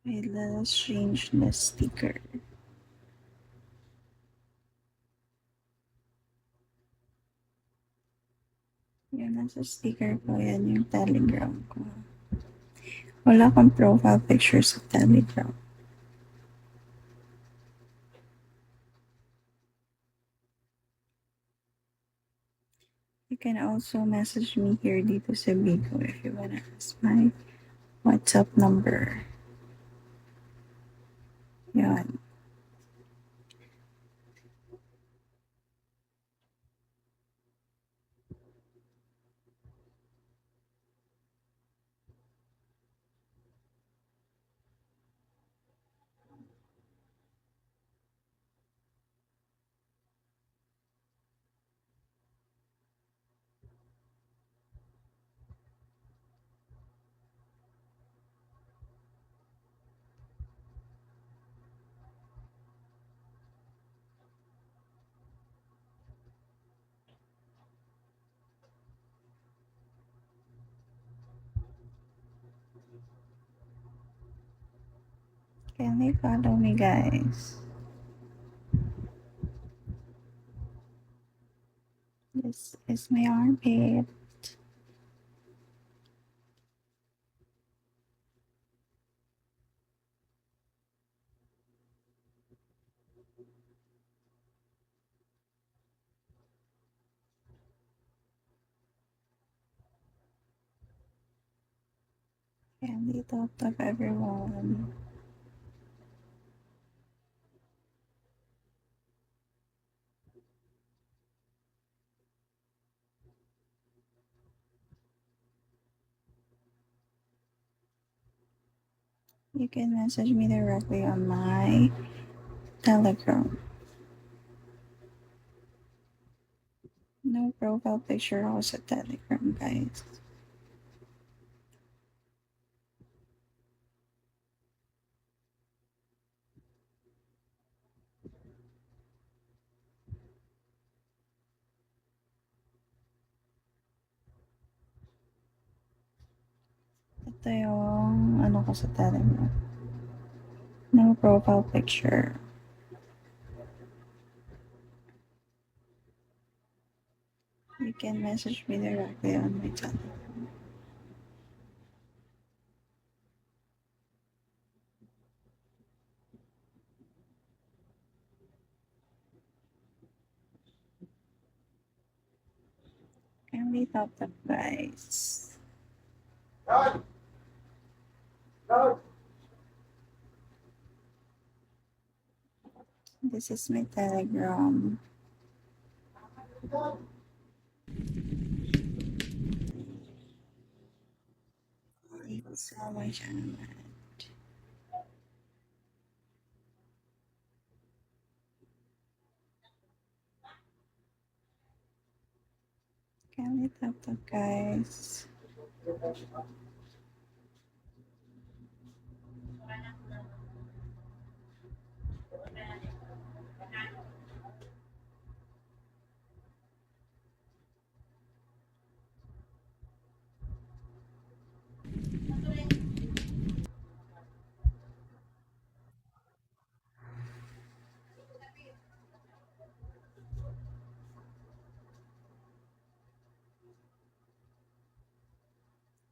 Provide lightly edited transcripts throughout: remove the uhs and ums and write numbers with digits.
Wait, let us change the sticker. Yan, nasa sticker ko. Yan yung Telegram ko. Wala akong profile picture sa Telegram. You can also message me here dito sa Bigo if you wanna ask my WhatsApp number. Yan. Can they follow me, guys? This is my armpit. Can they talk to everyone? You can message me directly on my Telegram. No profile picture ako sa Telegram, guys. Ito yung ano ko sa Telegram. No profile picture. You can message me directly on my Telegram. Can we talk to guys? This is my Telegram. Thank you so much, Ahmad. Can we talk to guys?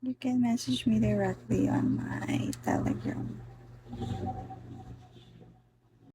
You can message me directly on my Telegram.